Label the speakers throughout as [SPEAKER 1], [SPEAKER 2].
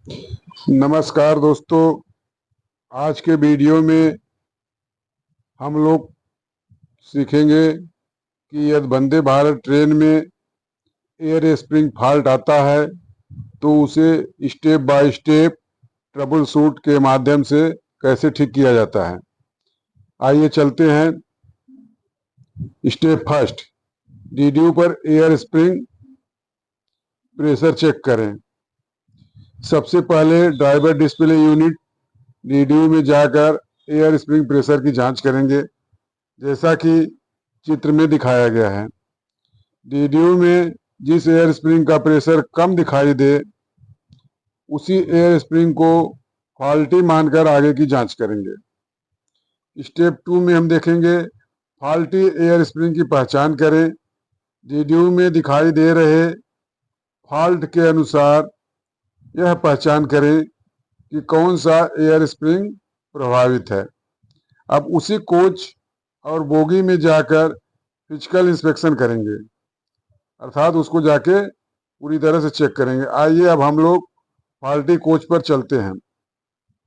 [SPEAKER 1] नमस्कार दोस्तों। आज के वीडियो में हम लोग सीखेंगे कि यदि वंदे भारत ट्रेन में एयर स्प्रिंग फॉल्ट आता है तो उसे step by step trouble shoot के माध्यम से कैसे ठीक किया जाता है। आइए चलते हैं। स्टेप फर्स्ट, डीडीयू पर एयर स्प्रिंग प्रेशर चेक करें। सबसे पहले ड्राइवर डिस्प्ले यूनिट डीडीयू में जाकर एयर स्प्रिंग प्रेशर की जांच करेंगे, जैसा कि चित्र में दिखाया गया है। डीडीयू में जिस एयर स्प्रिंग का प्रेशर कम दिखाई दे उसी एयर स्प्रिंग को फॉल्टी मानकर आगे की जांच करेंगे। स्टेप 2 में हम देखेंगे फॉल्टी एयर स्प्रिंग की पहचान करें। डीडीयू में दिखाई दे रहे फॉल्ट के अनुसार यह पहचान करें कि कौन सा एयर स्प्रिंग प्रभावित है। अब उसी कोच और बोगी में जाकर फिजिकल इंस्पेक्शन करेंगे, अर्थात उसको जाके पूरी तरह से चेक करेंगे। आइए अब हम लोग फॉल्टी कोच पर चलते हैं।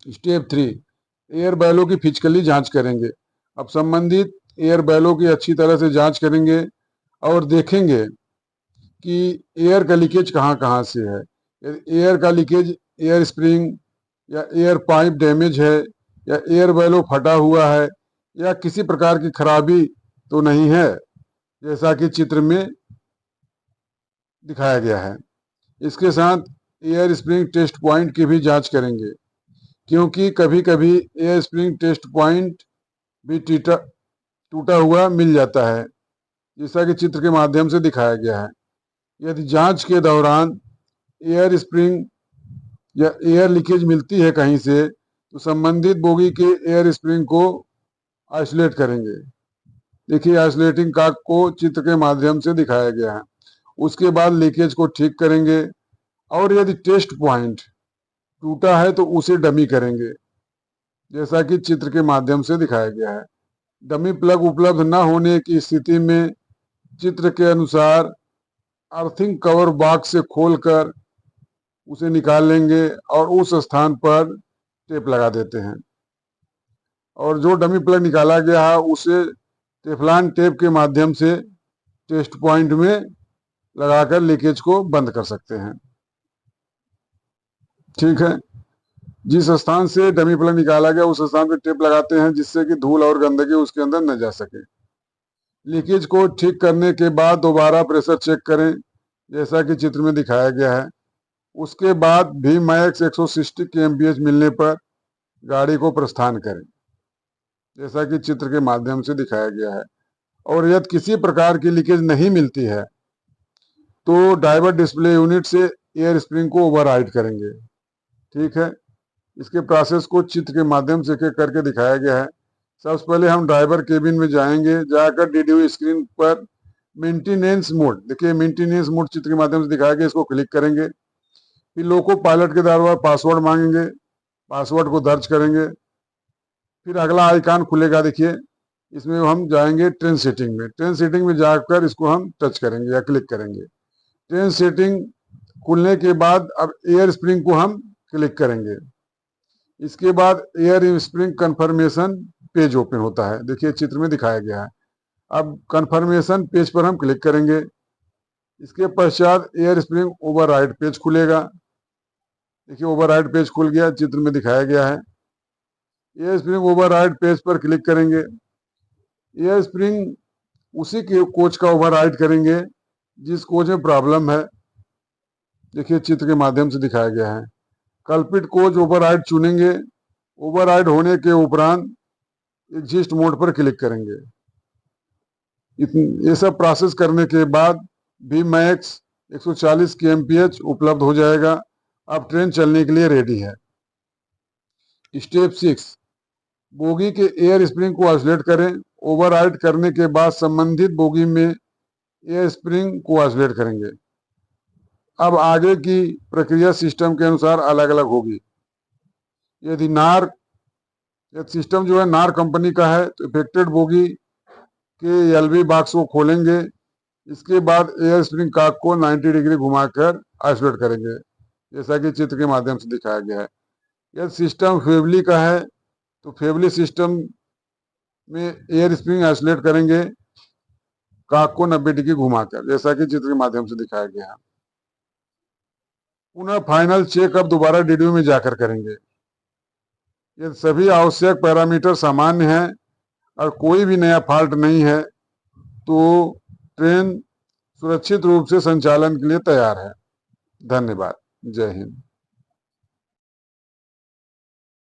[SPEAKER 1] स्टेप 3, एयर बैलों की फिजिकली जांच करेंगे। अब संबंधित एयर बैलों की अच्छी तरह से जांच करेंगे और देखेंगे कि एयर का लीकेज कहाँ कहाँ से है। एयर का लीकेज एयर स्प्रिंग या एयर पाइप डैमेज है या एयर बैलो फटा हुआ है या किसी प्रकार की खराबी तो नहीं है, जैसा कि चित्र में दिखाया गया है। इसके साथ एयर स्प्रिंग टेस्ट पॉइंट की भी जांच करेंगे, क्योंकि कभी कभी एयर स्प्रिंग टेस्ट पॉइंट भी टूटा हुआ मिल जाता है, जैसा कि चित्र के माध्यम से दिखाया गया है। यदि जांच के दौरान एयर स्प्रिंग या एयर लीकेज मिलती है कहीं से, तो संबंधित बोगी के एयर स्प्रिंग को आइसोलेट करेंगे। देखिए, आइसोलेटिंग काक को चित्र के माध्यम से दिखाया गया है। उसके बाद लीकेज को ठीक करेंगे और यदि टेस्ट पॉइंट टूटा है तो उसे डमी करेंगे, जैसा कि चित्र के माध्यम से दिखाया गया है। डमी प्लग उपलब्ध न होने की स्थिति में चित्र के अनुसार अर्थिंग कवर बॉक्स से खोलकर उसे निकाल लेंगे और उस स्थान पर टेप लगा देते हैं, और जो डमी प्लग निकाला गया है उसे टेफ्लॉन टेप के माध्यम से टेस्ट पॉइंट में लगाकर लीकेज को बंद कर सकते हैं। ठीक है, जिस स्थान से डमी प्लग निकाला गया उस स्थान पर टेप लगाते हैं, जिससे कि धूल और गंदगी उसके अंदर न जा सके। लीकेज को ठीक करने के बाद दोबारा प्रेशर चेक करें, जैसा कि चित्र में दिखाया गया है। उसके बाद भी मैक्स 160 kmph मिलने पर गाड़ी को प्रस्थान करें, जैसा कि चित्र के माध्यम से दिखाया गया है। और यदि किसी प्रकार की लीकेज नहीं मिलती है तो ड्राइवर डिस्प्ले यूनिट से एयर स्प्रिंग को ओवरराइड करेंगे। ठीक है, इसके प्रोसेस को चित्र के माध्यम से करके दिखाया गया है। सबसे पहले हम ड्राइवर केबिन में जाएंगे, जाकर डीडीयू स्क्रीन पर मेंटेनेंस मोड, देखिए मेंटेनेंस मोड चित्र के माध्यम से दिखाया गया, इसको क्लिक करेंगे। फिर लोको पायलट के द्वारा पासवर्ड मांगेंगे, पासवर्ड को दर्ज करेंगे। फिर अगला आइकॉन खुलेगा, देखिए इसमें हम जाएंगे ट्रेन सेटिंग में। ट्रेन सेटिंग में जाकर इसको हम टच करेंगे या क्लिक करेंगे। ट्रेन सेटिंग खुलने के बाद अब एयर स्प्रिंग को हम क्लिक करेंगे। इसके बाद air spring confirmation page open होता है, देखिए चित्र में दिखाया गया है। अब कंफर्मेशन पेज पर हम क्लिक करेंगे। इसके पश्चात एयर स्प्रिंग ओवरराइड पेज खुलेगा। देखिए ओवरराइड पेज खुल गया, चित्र में दिखाया गया है। एयर स्प्रिंग ओवरराइड पेज पर क्लिक करेंगे। एयर स्प्रिंग उसी के कोच का ओवरराइड करेंगे जिस कोच में प्रॉब्लम है, देखिए चित्र के माध्यम से दिखाया गया है। कल्पिट कोच ओवरराइड चुनेंगे। ओवरराइड होने के उपरांत एग्जिस्ट मोड पर क्लिक करेंगे। ये सब प्रोसेस करने के बाद भी मैक्स 140 kmph उपलब्ध हो जाएगा। अब ट्रेन चलने के लिए रेडी है। स्टेप 6, बोगी के एयर स्प्रिंग को आइसोलेट करें। ओवरराइड करने के बाद संबंधित बोगी में एयर स्प्रिंग को आइसोलेट करेंगे। अब आगे की प्रक्रिया सिस्टम के अनुसार अलग अलग होगी। यदि सिस्टम जो है नार कंपनी का है तो इफेक्टेड बोगी के एलवी बॉक्स को खोलेंगे। इसके बाद एयर स्प्रिंग काक को 90 डिग्री घुमाकर आइसोलेट करेंगे। जैसा कि चित्र के माध्यम से दिखाया गया है। यदि सिस्टम फेवली का है तो फेवली सिस्टम में एयर स्प्रिंग आइसोलेट करेंगे काक को 90 डिग्री घुमाकर, जैसा कि चित्र के माध्यम से दिखाया गया है। पुनः फाइनल चेक अब दोबारा डीडीयू में जाकर करेंगे। यदि सभी आवश्यक पैरामीटर सामान्य हैं और कोई भी नया फॉल्ट नहीं है तो ट्रेन सुरक्षित रूप से संचालन के लिए तैयार है। धन्यवाद। जय हिंद।